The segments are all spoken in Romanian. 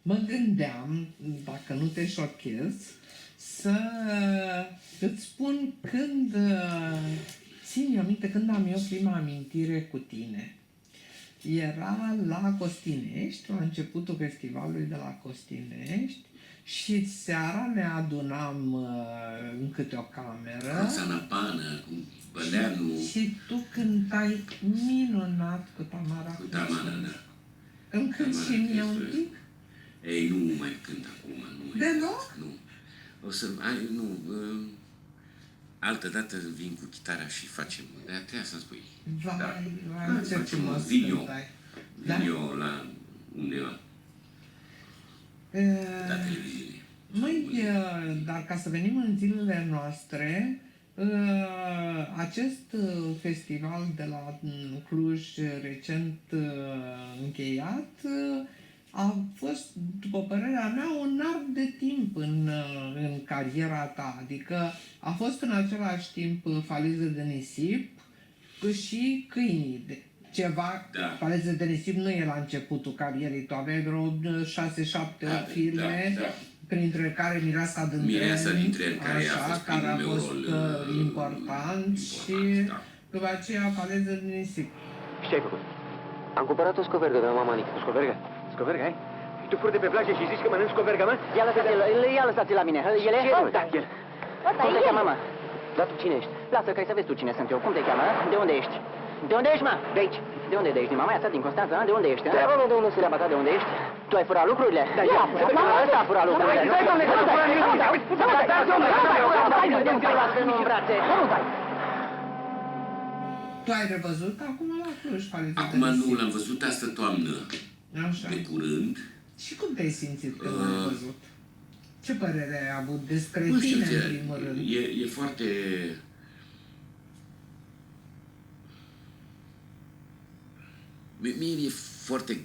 mă gândeam, dacă nu te șochez, să îți spun când, țin eu minte, când am eu prima amintire cu tine. Era la Costinești, la începutul festivalului de la Costinești, și seara ne adunam în câte o cameră. Roxana Pană, cu Băleanu. Și tu cântai minunat cu Tamara. Cu Tamara, da. Îmi cânt și mie un pic? Ei, nu mai cânt acum. Nu. Deloc? Nu. O să, nu, altă dată vin cu chitara și facem, de aceea să-mi spui. Vai, ce frumos cântai. Vin eu la undeva. La televiziune. Măi, dar ca să venim în zilele noastre, acest festival de la Cluj, recent încheiat, a fost, după părerea mea, un arc de timp în cariera ta. Adică a fost în același timp Faliză de nisip și Câinii. Ceva, da. Faliză de nisip nu e la începutul carierei, tu aveai vreo 6, 7, 8 filme, printre care Mireasa din Tren, care a fost important și după aceea Faliză de nisip. Și ce ai făcut? Am cumpărat o scovergă de la mama Nică. O scovergă? Scovergă ai? Și tu furi de pe plajă și zici că mănânci scovergă, mă? Ia lăsați-l la mine. El e? Da, el. Cum te cheamă, mă? Dar tu cine ești? Lasă că ai să vezi tu cine sunt eu. Cum te cheamă? De unde ești? De unde ești, mă? De aici. De unde ești? Din mama ta, din Constanța, de unde ești? De unde se treaba ta? De unde ești? Tu ai furat lucrurile? Da, eu. Ăsta a furat lucrurile. Stai, domnule, că nu fură nimic. Nu în brațe. Nu dai. Tu ai revăzut acum la Cluj, Faliză de nisip? Acum nu, l-am văzut astă toamnă. Așa. De curând. Și cum te-ai simțit când l-ai văzut? Ce părere ai avut despre tine, în primul rând? E foarte... Mie e foarte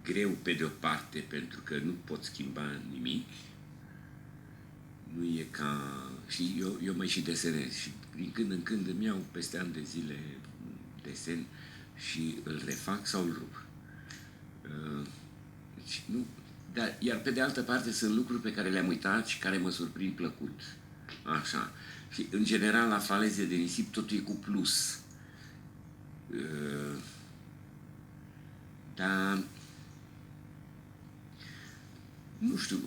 greu pe de o parte, pentru că nu pot schimba nimic. Nu e ca... Și eu mai și desenez și din când în când îmi iau peste ani de zile desen și îl refac sau îl rup. Nu, dar, iar pe de altă parte sunt lucruri pe care le-am uitat și care mă surprind plăcut. Așa. Și în general la Falize de nisip totul e cu plus. Dar nu știu,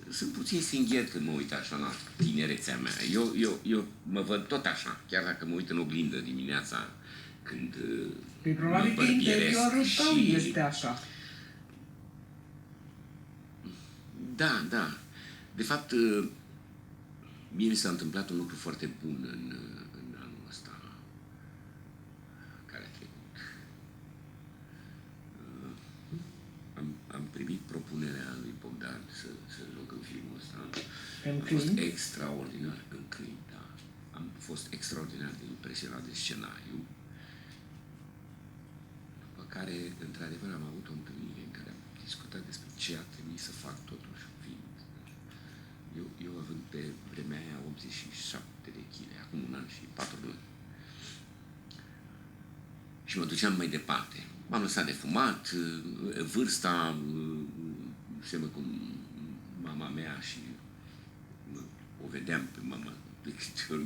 sunt puțin singher când mă uit așa la tinerețea mea. Eu mă văd tot așa, chiar dacă mă uit în oglindă dimineața când probabil că interiorul tău este așa. Da, da. De fapt, mie mi s-a întâmplat un lucru foarte bun în anul ăsta care a trecut. Am primit propunerea lui Bogdan să joc în filmul ăsta. A fost extraordinar în Câini, da. Am fost extraordinar de impresionat de scenariu. După care, într-adevăr, am avut o întâlnire în care am discutat despre ce ar trebui să fac totuși în film. Eu având pe vremea aia 87 de kg, acum un an și 4 luni. Și mă duceam mai departe. M-am lăsat de fumat, vârsta semă cu mama mea și o vedeam pe mama. De câte ori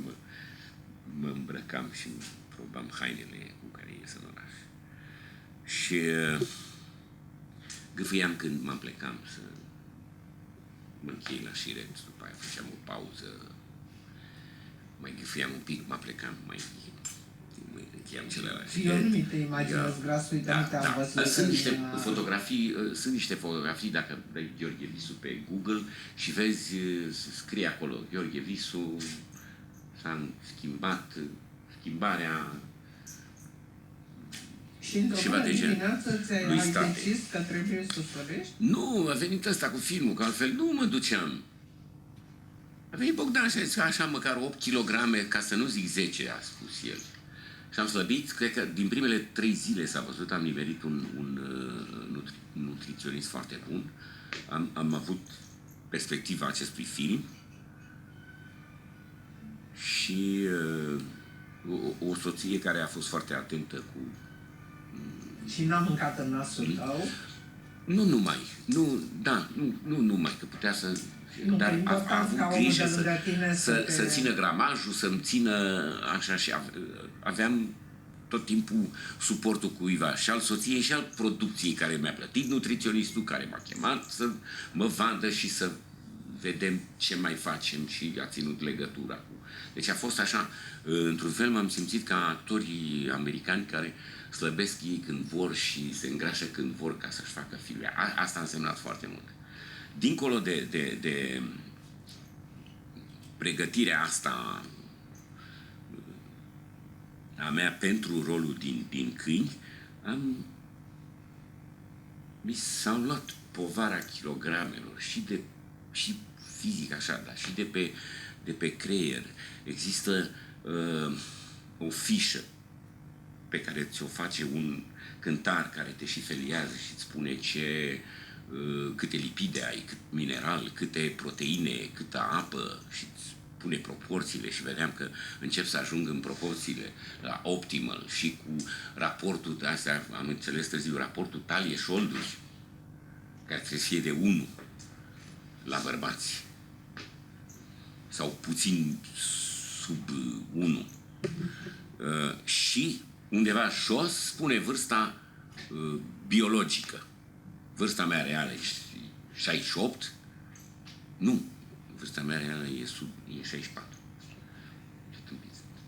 mă îmbrăcam și probam hainele cu care ies în oraș. Și gâfâiam când mă plecam să mă închei la șiret, după aia făceam o pauză, mai gâfâiam un pic, mă plecam, mai încheiam celălalt. Eu nu mi te imaginez grasul, dar nu te-am văzut. Sunt niște fotografii, dacă vrei Gheorghe Visu pe Google și vezi, scrie acolo, Gheorghe Visu s-a schimbat, schimbarea. Și într-o bună dimineață ți-ai decis că trebuie să sărești? Nu, a venit ăsta cu filmul, că altfel nu mă duceam. A venit Bogdan și a zis că așa măcar 8 kg, ca să nu zic 10, a spus el. Și am slăbit, cred că din primele 3 zile s-a văzut, am nimerit un nutriționist foarte bun. Am avut perspectiva acestui film și o soție care a fost foarte atentă cu... Și n-a mâncat în nasul tău? Nu numai. Nu, da, nu numai, că putea să... Nu, dar important a avut ca omul grijă de lângă tine să țină gramajul, să-mi țină așa și aveam tot timpul suportul cuiva, și al soției și al producției care mi-a plătit, nutriționistul care m-a chemat să mă vadă și să vedem ce mai facem, și a ținut legătura cu... Deci a fost așa, într-un fel m-am simțit ca actorii americani care slăbesc ei când vor și se îngrașă când vor ca să-și facă filme. Asta a însemnat foarte mult. Dincolo de pregătirea asta a mea pentru rolul din Câini, mi s-a luat povara kilogramelor și fizic așa, dar și de pe creier. Există o fișă pe care ți-o face un cântar care te și feliază și îți spune câte lipide ai, cât mineral, câte proteine, câtă apă, și îți pune proporțiile, și vedeam că încep să ajung în proporțiile la optimal și cu raportul de astea, am înțeles târziu, raportul talie-șolduri, care trebuie să fie de 1 la bărbați sau puțin sub 1. Și undeva jos spune vârsta biologică. Vârsta mea reală e 68. Nu, vârsta mea reală e 64.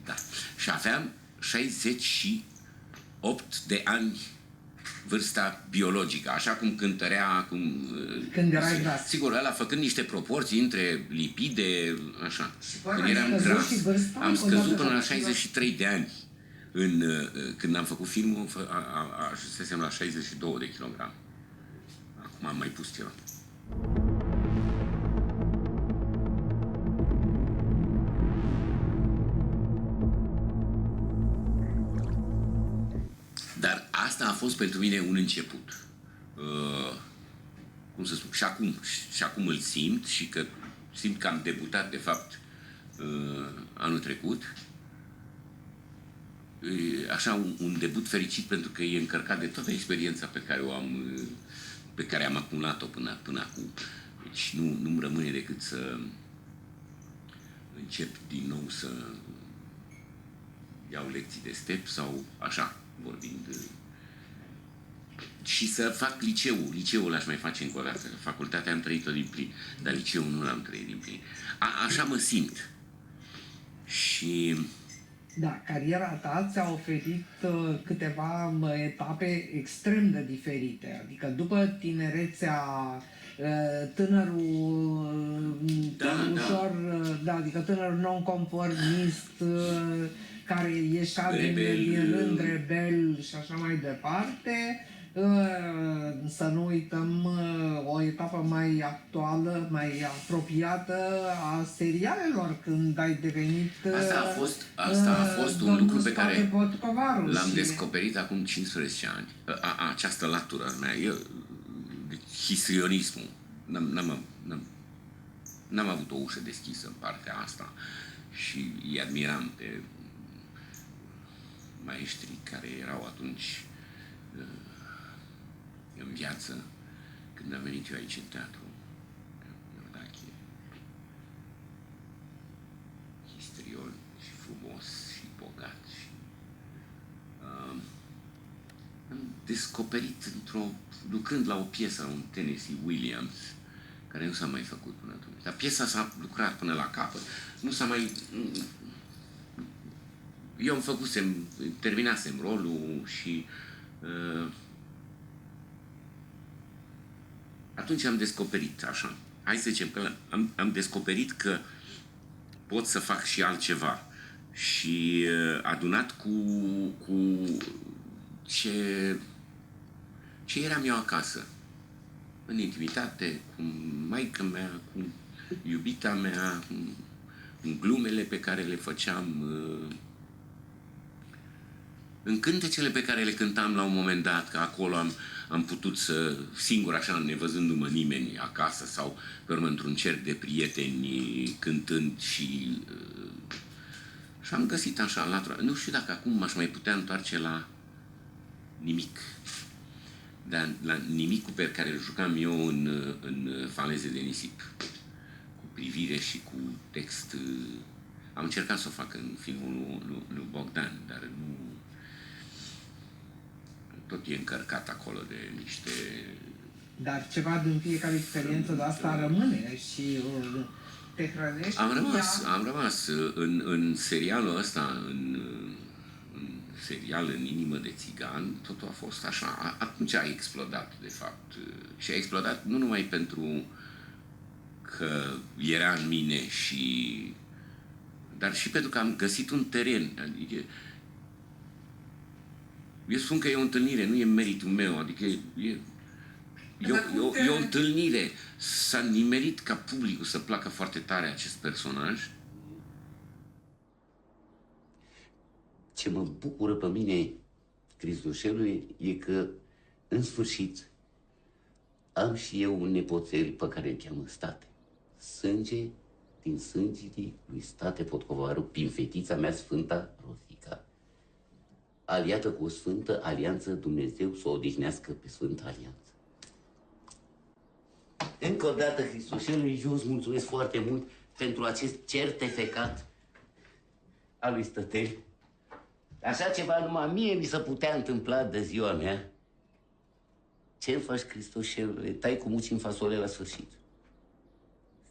Da. Și aveam 68 de ani vârsta biologică, așa cum cântărea acum... Când erai gras. Sigur, ăla făcând niște proporții între lipide, așa. Când ai eram scăzut gras, și vârsta? am scăzut Odată până la ce- 63 de ani. Când am făcut filmul, ajunsesem la 62 de kilograme. Acum am mai pus ceva. Dar asta a fost pentru mine un început. Cum să spun, și acum îl simt, și că simt că am debutat, de fapt, anul trecut. E așa un debut fericit, pentru că e încărcat de toată experiența pe care am acumulat-o până acum. Deci nu-mi rămâne decât să încep din nou să iau lecții de step sau așa, vorbind. Și să fac liceul. Liceul l-aș mai face încă o dată. Facultatea am trăit-o din plin, dar liceul nu l-am trăit din plin. Așa mă simt. Și... Da, cariera ta ți-a oferit câteva etape extrem de diferite. Adică după tinerețea, tânărul ușor, da, adică tânărul nonconformist, care ieșea din rând, rebel și așa mai departe. Să nu uităm o etapă mai actuală, mai apropiată a serialelor, când ai devenit Asta a fost un lucru pe care l-am și... descoperit acum 15 ani. Această latură a mea, histrionismul. N-am avut o ușă deschisă în partea asta și îi admiram pe maestrii care erau atunci în viață, când am venit eu aici în teatru. Iordache, histrion și frumos și bogat. Și, am descoperit lucrând la o piesă, un Tennessee Williams, care nu s-a mai făcut până atunci. Dar piesa s-a lucrat până la capăt. Nu s-a mai... Eu terminasem rolul și atunci am descoperit așa. Hai să zicem că am descoperit că pot să fac și altceva. Și adunat cu ce eram eu acasă. În intimitate, cu maică mea, cu iubita mea, în glumele pe care le făceam, în cântecele pe care le cântam la un moment dat, că acolo am putut să, singur așa, nevăzându-mă nimeni acasă sau pe urmă într-un cerc de prieteni cântând și am găsit așa latura. Nu știu dacă acum m-aș mai putea întoarce la nimic. dar la nimicul pe care îl jucam eu în Faleze de nisip. Cu privire și cu text. Am încercat să o fac în filmul lui Bogdan, dar nu... Tot e încărcat acolo de niște... Dar ceva din fiecare experiență de asta rămâne și te hrănești. Am rămas în serialul ăsta, în serial În inimă de țigan, totul a fost așa. Atunci a explodat, de fapt. Și a explodat nu numai pentru că era în mine, dar și pentru că am găsit un teren. Adică, eu spun că e o întâlnire, nu e meritul meu. Adică e o întâlnire. S-a nimerit ca publicul să placă foarte tare acest personaj. Ce mă bucură pe mine, Cristoșelul, e că, în sfârșit, am și eu un nepoțel pe care îl cheamă State. Sânge din sângele lui State Potcovaru, prin fetița mea, Sfânta Rosica, aliată cu o Sfântă Alianță, Dumnezeu să o odihnească pe Sfânta Alianță. Încă o dată, Cristoșelul, eu îți mulțumesc foarte mult pentru acest certificat al lui Stătel. Așa ceva numai mie mi se putea întâmpla de ziua mea. Ce-mi faci, Cristoșelule? Tai cu muci în fasole la sfârșit.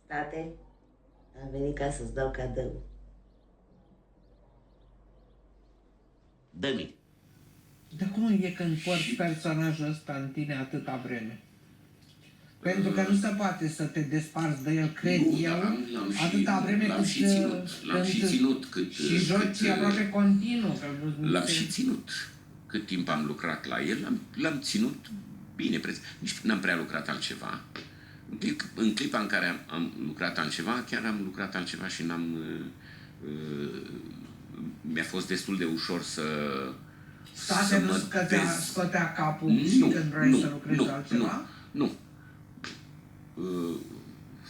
State, am venit ca să-ți dau cadou. Dă-mi. Dar cum e când porți personajul ăsta în tine atâta vreme? Pentru că nu se poate să te desparți de el, cred eu, atâta vreme cât... L-am și ținut cât... Și joci aproape continuu. L-am și ținut. Cât timp am lucrat la el, l-am ținut bine. Nici n-am prea lucrat altceva. În clipa în care am lucrat altceva, chiar am lucrat altceva și mi-a fost destul de ușor să... State nu scotea capul și când vrei să lucrezi altceva? Nu.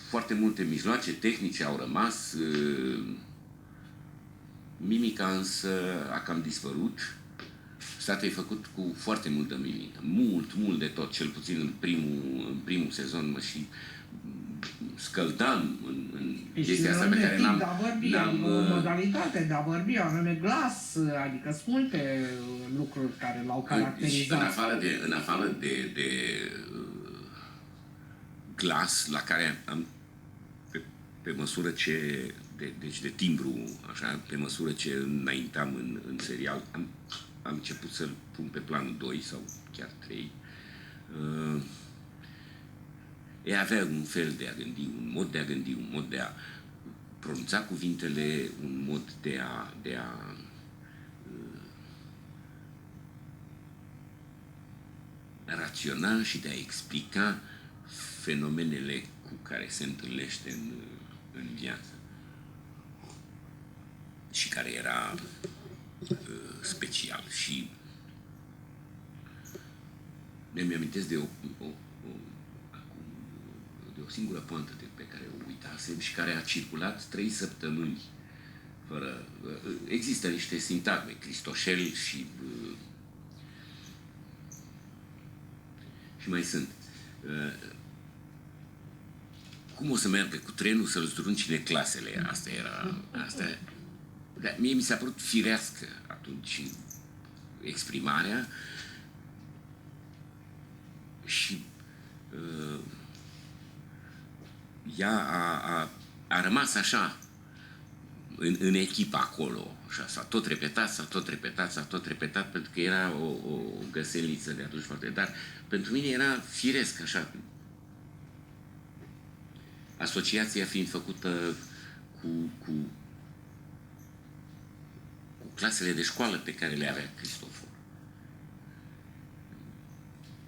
Foarte multe mijloace tehnice au rămas. Mimica însă a cam dispărut. State e făcut cu foarte multă mimică. Mult de tot, cel puțin în primul sezon mă și scăldam în chestia asta pe care n-am... O modalitate de a vorbi, anume glas, adică sunt multe lucruri care l-au caracterizat. În afară de glas, la care am, pe măsură ce, deci de timbru, așa, pe măsură ce înaintam în serial, am început să-l pun pe planul 2 sau chiar 3. Avea un fel de a gândi, un mod de a gândi, un mod de a pronunța cuvintele, un mod de a raționa și de a explica fenomenele cu care se întâlnește în viață și care era special. Și mi amintesc de o singură poantă pe care o uitasem și care a circulat 3 săptămâni fără... Există niște sintagme, Cristoșel și mai sunt. Cum o să meargă cu trenul să-l zdruncine clasele? Asta era... Dar mie mi s-a părut firească atunci exprimarea și ea a rămas așa în echipă acolo. Așa, s-a tot repetat, pentru că era o găseliță de atunci foarte... Dar pentru mine era firesc, așa. Asociația fiind făcută cu clasele de școală pe care le avea Cristofor.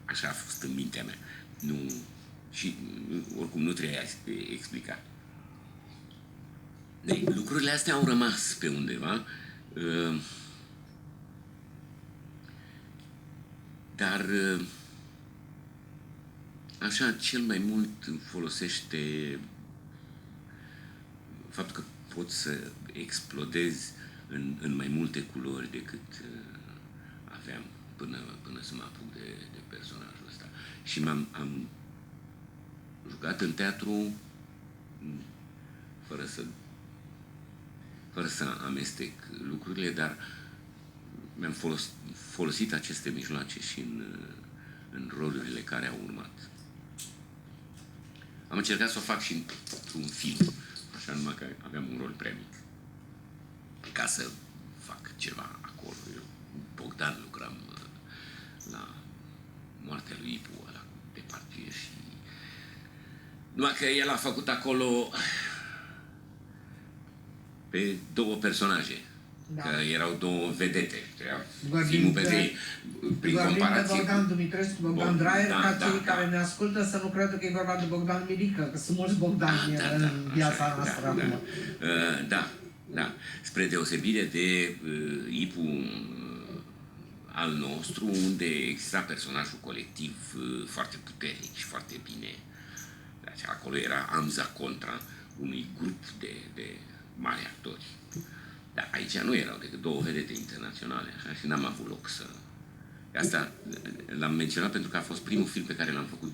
Așa a fost în mintea mea. Și oricum nu trebuia explicat. Deci, lucrurile astea au rămas pe undeva, dar așa cel mai mult folosește faptul că poți să explodezi în mai multe culori decât aveam până să mă apuc de personajul ăsta. Și am jucat în teatru fără să amestec lucrurile, dar mi-am folosit aceste mijloace și în rolurile care au urmat. Am încercat să o fac și într-un film, așa numai că aveam un rol prea mic. Ca să fac ceva acolo. Eu, Bogdan, lucram la moartea lui Ipu, ăla de partie și... Numai că el a făcut acolo pe două personaje. Da. Că erau două vedete. Vorbim Filmul de- pentru ei, prin Vorbim de comparație Bogdan cu... Dumitrescu, Bogdan Bog- Draier, da, ca da, cei da. care ne ascultă să nu creadă că e vorba de Bogdan Mirică, că sunt mulți Bogdani în viața așa, noastră da, acum. Da. Spre deosebire de Ipu al nostru, unde exista personajul colectiv foarte puternic și foarte bine. Deci, acolo era Amza contra unui grup de mari actori. Dar aici nu erau decât două vedete internaționale, așa, și n-am avut loc să... Asta l-am menționat pentru că a fost primul film pe care l-am făcut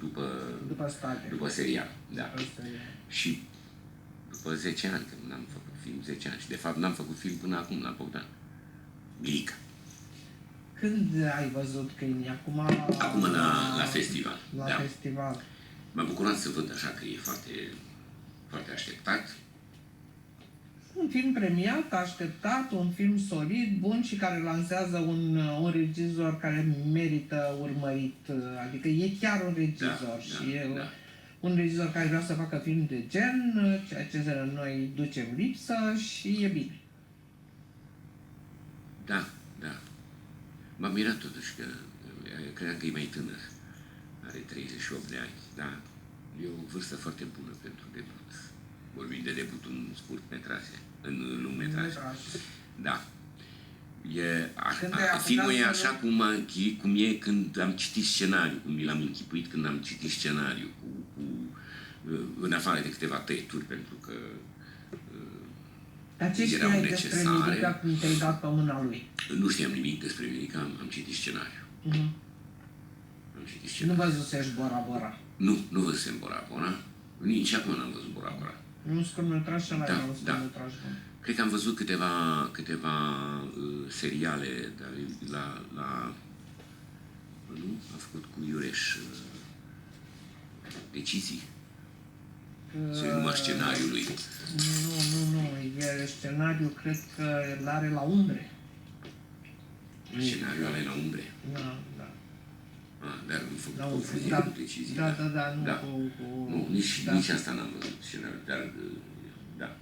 După state. după serial. Da. Asta e. Și după 10 ani, că n-am făcut film, 10 ani. Și de fapt n-am făcut film până acum, la Bogdan. Milica. Când ai văzut câinii? Acum La festival. La Da. festival. M-am bucurat să văd așa că e foarte, foarte așteptat. Un film premiat, așteptat, un film solid, bun și care lansează un regizor care merită urmărit. Adică e chiar un regizor și e un regizor care vrea să facă film de gen, ceea ce noi ducem lipsă și e bine. Da. M-am mirat totuși că credeam că e mai tânăr. Are 38 de ani, da. E o vârstă foarte bună pentru debut. Vorbim de debut în scurt metraje, în lung metraje. Da. Filmul e așa cum e când am citit scenariul, cum mi l-am închipuit când am citit scenariul, în afară de câteva tăieturi, pentru că Dar ce erau știai despre necesare. Milica când te-ai dat pe mâna lui? Nu știam nimic despre Milica, am citit scenariul. Am citit Și scenariul. nu văzusești Bora Bora. Nu văzusem Bora Bora. Nici acum n-am văzut Bora Bora. Un scurtmetraj și ăla Da, era un da. scurtmetraj bun. Cred că am văzut câteva seriale la nu? A făcut cu Iureș Decizii. Sau numai scenariul lui. Nu. E scenariul, cred că îl are la Umbre. Scenariul ăla e la Umbre. Da. Dar nu făcut La cu Umbre. Fuzil, cu Decizii. Da, nu Da. cu... Nu, da. nici asta n-am văzut scenariul, dar da.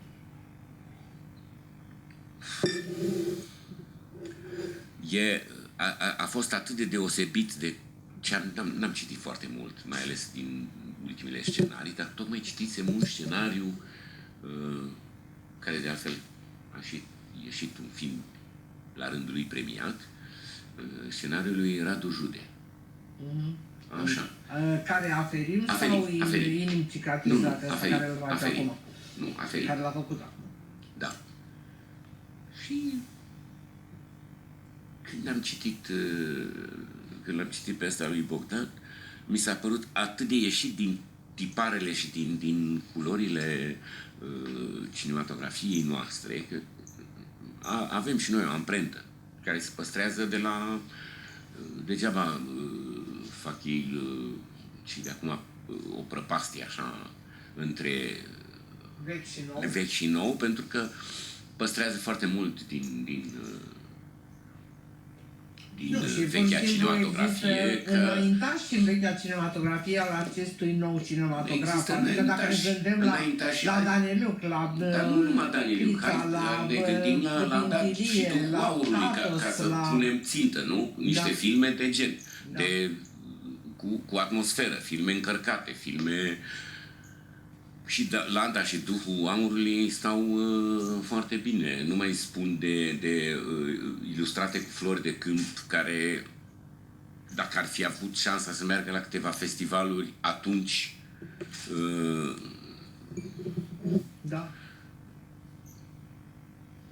A fost atât de deosebit de ce n-am citit foarte mult, mai ales din ultimele scenarii, dar tocmai citisem un scenariu care de altfel a și ieșit un film la rândul lui premiat, scenariul lui Radu Jude. Așa. Care Aferim Aferim, sau Aferim. Inimi cicatrizate, Nu, care îl face Aferim. acum? Nu, Aferim. Care l-a făcut acum. Da. Și când am citit pe asta lui Bogdan, mi s-a părut atât de ieșit din tiparele și din culorile cinematografiei noastre, că avem și noi o amprentă care se păstrează de la... degeaba fac ei și de acum o prăpastie așa între vechi și nou, pentru că păstrează foarte mult din vechea cinematografie. Înaintași și în vechea cinematografie al acestui nou cinematograf. Adică dacă ne gândim la Danieliuc, dar nu numai Danieliuc, ne gândim la dat și Duhul Aurului, ca să punem țintă, nu? Niște filme de gen, cu atmosferă, filme încărcate, filme... Și Landa și Duhul Aurului stau foarte bine. Nu mai spun de ilustrate cu flori de câmp, care, dacă ar fi avut șansa să meargă la câteva festivaluri, atunci... Da.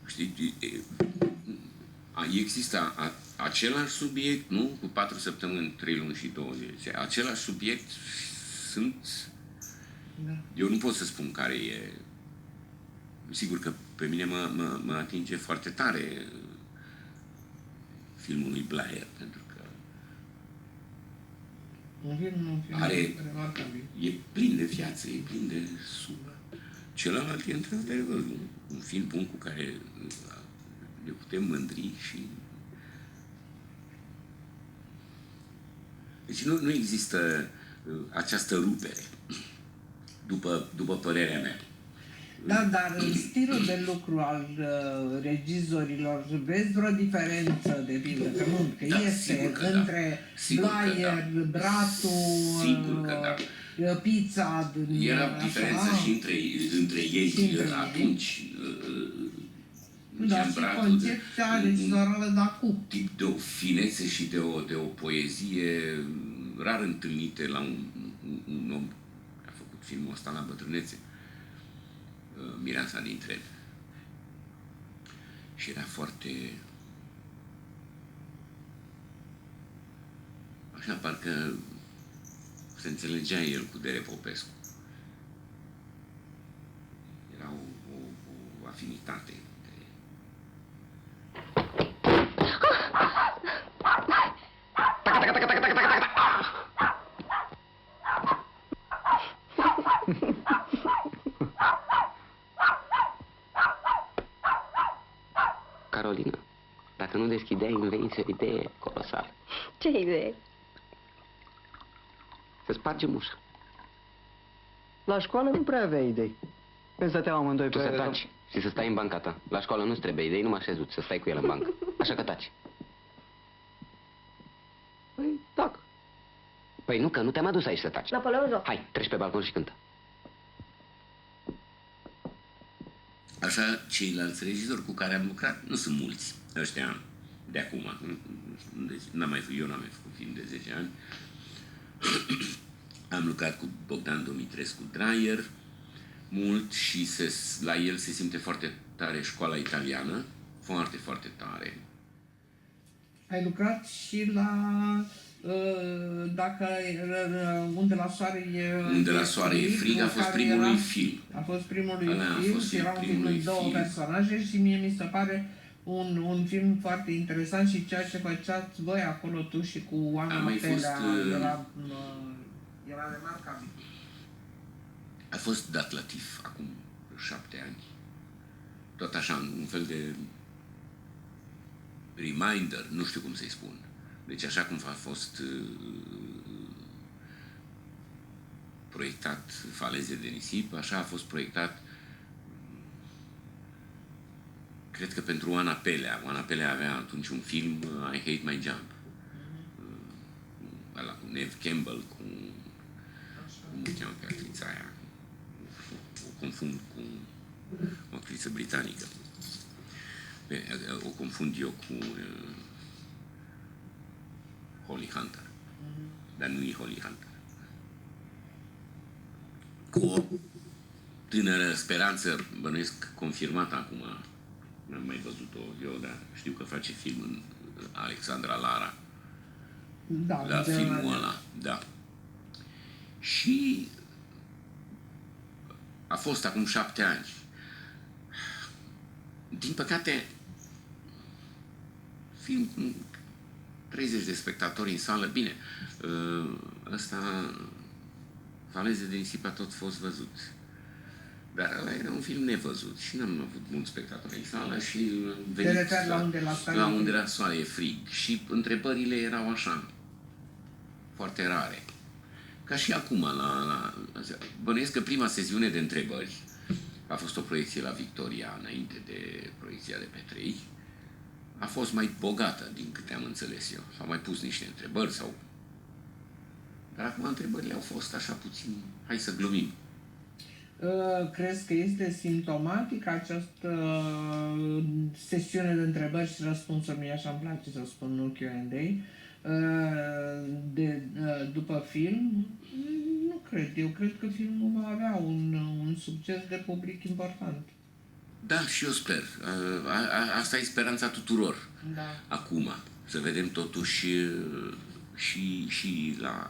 Știi, există același subiect, nu? Cu 4 săptămâni, 3 luni și 2 zile. Același subiect sunt... Da. Eu nu pot să spun care e... Sigur că pe mine mă atinge foarte tare filmul lui Blair, pentru că Un film are, remarcabil. e plin de viață, e plin de sub. Celălalt e într-adevăr un film bun cu care ne putem mândri și... Deci nu există această rupere, după părerea mea. Da, dar în stilul de lucru al regizorilor, vezi vreo diferență de pildă? Că nu, că Da, este sigur că între Sigur că Blair, Bratu, Sigur că da. Pizza... Era diferență și între ei Și între ei. atunci. Dar și concepția regizorală de acum. Tip de o finețe și de o poezie rar întâlnite la un om care a făcut filmul ăsta la bătrânețe. Mireasa din Tren. Și era foarte... Așa, parcă se înțelegea el cu Dere Popescu. Era o afinitate. Carolina, dacă nu deschideai, îmi venise o idee colosală. Ce idee? Să spargem ușa. La școală nu prea avea idei. Când stăteam amândoi Tu pe... să taci și să stai în banca ta. La școală nu-ți trebuie idei, numai așezut, să stai cu el în bancă. Așa că taci. Păi, tac. Păi nu, că nu te-am adus aici să taci. Napoleon Joc. Hai, treci pe balcon și cântă. Așa, ceilalți regizori cu care am lucrat nu sunt mulți. Ăștia de acum. Deci, eu n-am mai făcut film de 10 ani. Am lucrat cu Bogdan Dumitrescu Dreyer mult și la el se simte foarte tare școala italiană. Foarte, foarte tare. Ai lucrat și la... Unde la soare e... Unde la soare e frig a fost primul lui film. A fost primul lui Ăla a film fost și era un film primul lui cu două film. personaje și mie mi se pare un film foarte interesant și ceea ce făceați voi acolo, tu și cu A Oana mai Pelea, fost, era remarcabil. A fost dat la TIF acum 7 ani. Tot așa, un fel de reminder, nu știu cum să-i spun. Deci așa cum a fost proiectat Faleze de nisip, așa a fost proiectat, cred că pentru Oana Pelea. Oana Pelea avea atunci un film, I Hate My Jump. Ăla cu Neve Campbell, cum o cheamă pe actrița aia? O confund cu o actriță britanică. O confund eu cu Holly Hunter. Dar nu e Holly Hunter. Cu o tânără speranță, bănuiesc, confirmată acum. N-am mai văzut-o eu, dar știu că face film în Alexandra Lara. Da, La filmul ăla, da. Și a fost acum 7 ani. Din păcate, film cu 30 de spectatori în sală, bine, ăsta, Faleze de nisip a tot fost văzut. Dar ăla era un film nevăzut și n-am avut mulți spectatori în sală și Te referi la unde la soare? La unde la soare e frig. Și întrebările erau așa, foarte rare. Ca și acum, bănuiesc că prima sesiune de întrebări a fost o proiecție la Victoria, înainte de proiecția de pe 3, a fost mai bogată, din câte am înțeles eu. S-au mai pus niște întrebări sau... Dar acum întrebările au fost așa puțin, hai să glumim. Crezi că este simptomatic această sesiune de întrebări și răspunsuri, mie așa îmi place să spun, nu Q&A, după film? Nu cred. Eu cred că filmul va avea un succes de public important. Da, și eu sper. Asta e speranța tuturor. Da. Acum. Să vedem totuși și la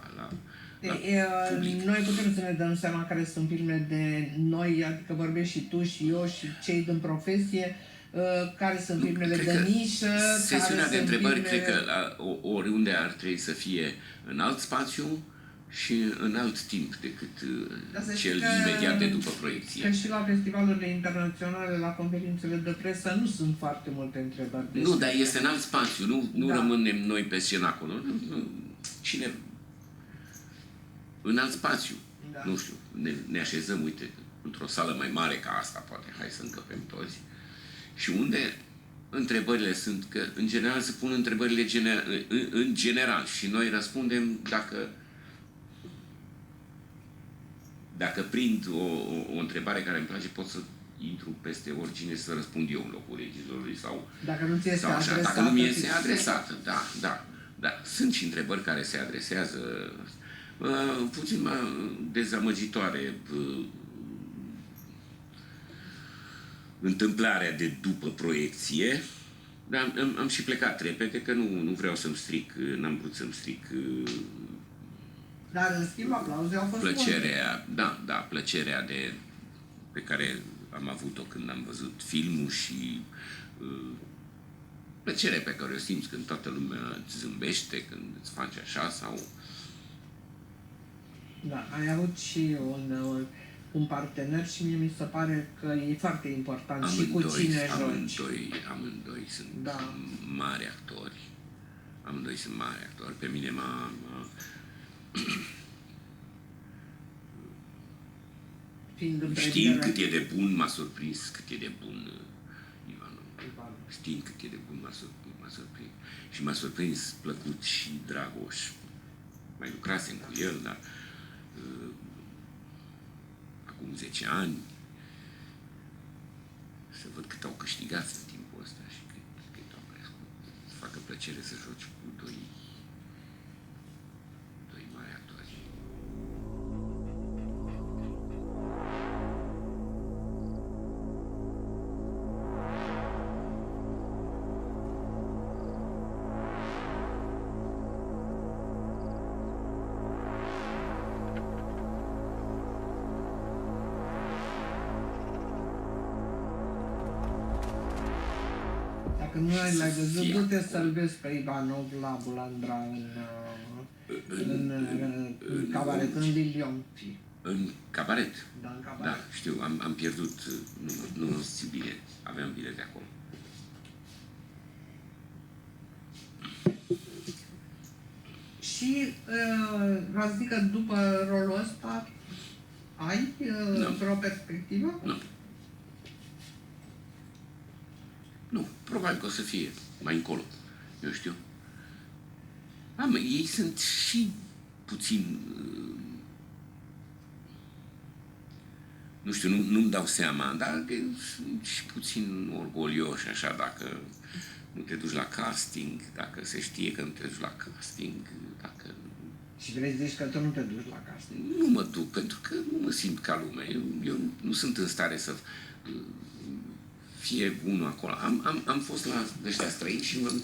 public. Noi putem să ne dăm seama care sunt filmele de noi, adică vorbești și tu și eu și cei din profesie, care sunt filmele de nișă, sesiunea de întrebări, filmele... cred că oriunde ar trebui să fie în alt spațiu și în alt timp decât cel imediat de după proiecție. Că și la festivalurile internaționale, la conferințele de presă, nu sunt foarte multe întrebări. Nu, dar este în alt spațiu, nu rămânem noi pe scenă acolo. Cine... În alt spațiu. Da. Nu știu, ne așezăm, uite, într-o sală mai mare ca asta, poate, hai să încăpem toți. Și unde întrebările sunt, că în general se pun întrebările în general și noi răspundem dacă prind o întrebare care îmi place, pot să intru peste oricine să răspund eu în locul regizorului sau dacă nu ți este adresată. Dacă nu mi este adresată, da. Sunt și întrebări care se adresează puțin mai dezamăgitoare. Întâmplarea de după proiecție, dar am și plecat repede, că nu vreau să-mi stric, n-am vrut să-mi stric dar în schimb aplauze au fost plăcerea, plăcerea pe care am avut-o când am văzut filmul și plăcerea pe care o simți când toată lumea îți zâmbește, când îți face așa sau... Da, ai avut și un partener și mie mi se pare că e foarte important și cu cine joci. Amândoi sunt mari actori. Amândoi sunt mari actori. Pe mine știind cât e de bun, m-a surprins cât e de bun Ivanov. Știind cât e de bun, m-a surprins. Și m-a surprins plăcut și Dragoș. Mai lucrasem cu el, dar acum 10 ani să văd cât au câștigat în timpul ăsta și cât au crescut. Să facă plăcere să joci cu doi mari actori. Dacă nu l-ai văzut, du-te să-l vezi pe Ivanov la Bulandra în cabaret, în Lilion. În cabaret? Da, în cabaret. Da, știu, am pierdut, nu știu bine, aveam bilete acolo. Și v-ați zis că după rolul ăsta ai vreo perspectivă? Nu, probabil că o să fie mai încolo, eu știu. Ei sunt și puțin, nu știu, nu-mi dau seama, dar sunt și puțin orgolioși, așa, dacă nu te duci la casting, dacă se știe că nu te duci la casting, dacă... Și vrei să zici că tu nu te duci la casting? Nu mă duc, pentru că nu mă simt ca lumea. Eu nu sunt în stare să fie unul acolo. Am fost la ăștia străini și m-am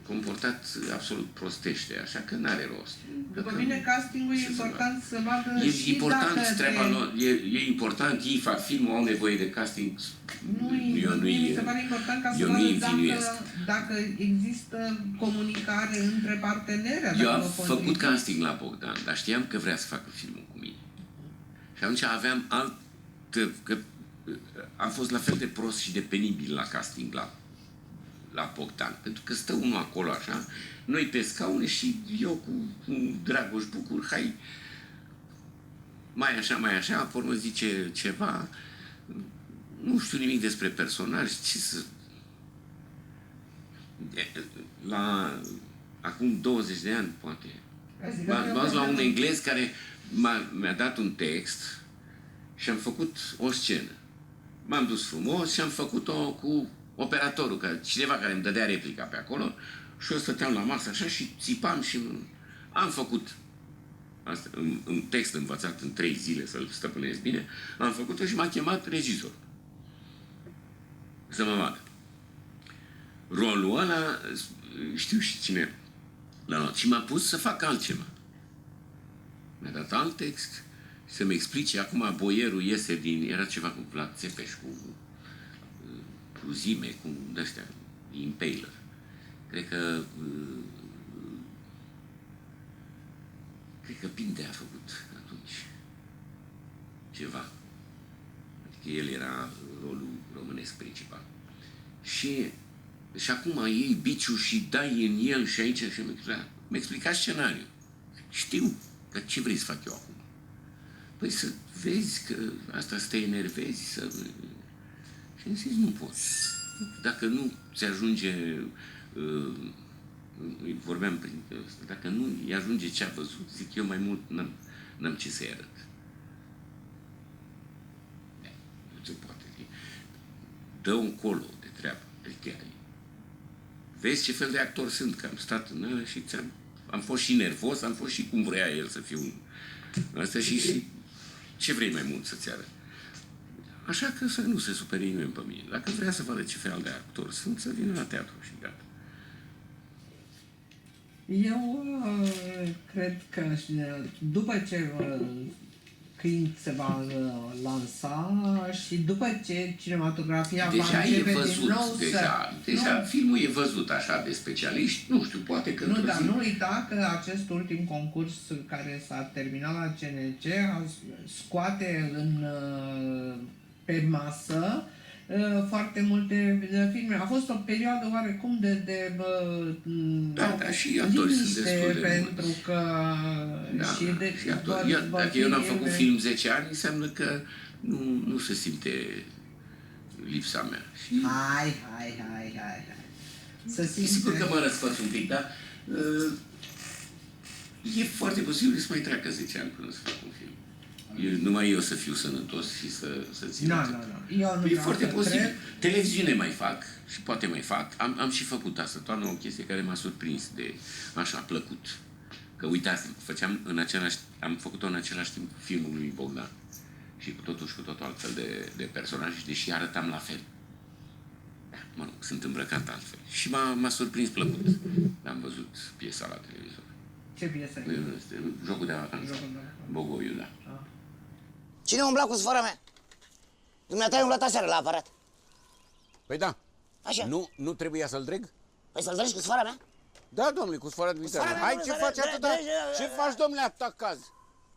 comportat absolut prostește, așa că n-are rost. După mine, castingul e important să vadă și important dacă treaba lor, e important, ei fac filmul, au nevoie de casting. Mi se pare important ca să vadă dacă există comunicare între parteneri. Eu am făcut casting la Bogdan, dar știam că vrea să facă filmul cu mine. Și atunci aveam am fost la fel de prost și de penibil la casting la Bogdan, pentru că stă unul acolo așa, noi pe scaune și eu cu Dragoș Bucur, hai, mai așa, apoi mă zice ceva, nu știu nimic despre personaj, ce să... Acum 20 de ani, poate, m-am la un englez care mi-a dat un text și am făcut o scenă. M-am dus frumos și am făcut-o cu operatorul, cineva care îmi dădea replica pe acolo și eu stăteam la masă așa și țipam și am făcut asta, un text învățat în 3 zile să-l stăpânesc bine, am făcut-o și m-a chemat regizor să mă vadă. rolul ăla, știu și cine l-a luat. Și m-a pus să fac altceva. Mi-a dat alt text să-mi explice. Acum boierul iese din... Era ceva cu Vlad Țepeș, cu cruzime, cu de-astea, Impaler. Cred că Pinte a făcut atunci ceva. Adică el era rolul românesc principal. Și acum iei biciul și dai în el și aici și mi-a explicat scenariul. Știu că ce vrei să fac eu acum? Păi să vezi că asta să te enervezi, să... Și am zis, nu pot. Dacă nu ți ajunge... vorbeam prin ăsta, dacă nu îi ajunge ce a văzut, zic eu, mai mult n-am ce să-i arăt. Nu se poate. Dă un colo de treabă. Adică, vezi ce fel de actor sunt, că am stat în ăla și am fost și nervos, am fost și cum vrea el să fiu asta și ce vrei mai mult să-ți arăt. Așa că să nu se supere nimeni pe mine. Dacă vrea să vadă ce fel de actor sunt, să vină la teatru și gata. Eu cred că după ce Clint se va lansa și după ce cinematografia va începe din nou deja filmul e văzut așa de specialiști, nu știu, poate că... Nu, dar nu uita că acest ultim concurs care s-a terminat la CNC scoate pe masă foarte multe filme. A fost o perioadă oarecum de și actori sunt destul de pentru mulți. că Dacă eu n-am făcut film 10 ani, înseamnă că nu se simte lipsa mea. Hai. Sigur că mă răsfăț un pic, dar e foarte posibil să mai treacă 10 ani până să fac un film. Numai eu să fiu sănătos și să țin atât. Nu. E foarte posibil. Televiziune mai fac și poate mai fac. Am și făcut asta toamnă, o chestie care m-a surprins de așa plăcut. Că uitați, am făcut-o în același timp cu filmul lui Bogdan. Și cu totul altfel de personaje, deși arătam la fel. Mă rog, sunt îmbrăcat altfel. Și m-a surprins plăcut. Am văzut piesa la televizor. Ce piesă e? Jocul de vacanță. Bogoiu, da. Cine umbla cu sfora mea? Dumneata ai umblat aseară la aparat. Păi da. Așa. Nu trebuia să-l dreg? Păi să-l dragi cu sfora mea? Da, domnule, cu sfoara de viitoare. sfoara Hai, mea, ce domnule, faci atâta? Ce faci, domnule, atâta caz?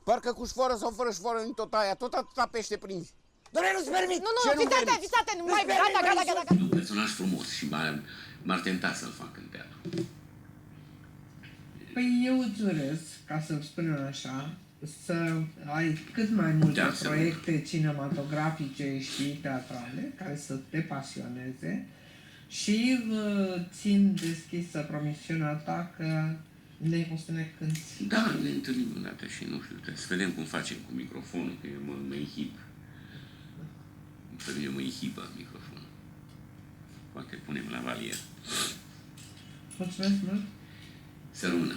Parcă cu sfoară sau fără sfoară în tot aia, tot atâta pește prinzi. Domnule, nu-ți permit! Nu, Ce nu fiți permiți? atent, nu mai... Gata. Un personaj frumos și m-ar tenta să-l fac în teatru. Păi eu îți urez, ca să spunem așa, să ai cât mai multe proiecte cinematografice și teatrale care să te pasioneze și țin deschisă promisiunea ta că o să ne cânti. Da, ne întâlnim o dată și nu știu, trebuie să vedem cum facem cu microfonul, că eu mă inhib. Pe mine mă inhibă microfonul. Poate punem la valier. Mulțumesc mult! Să rămână.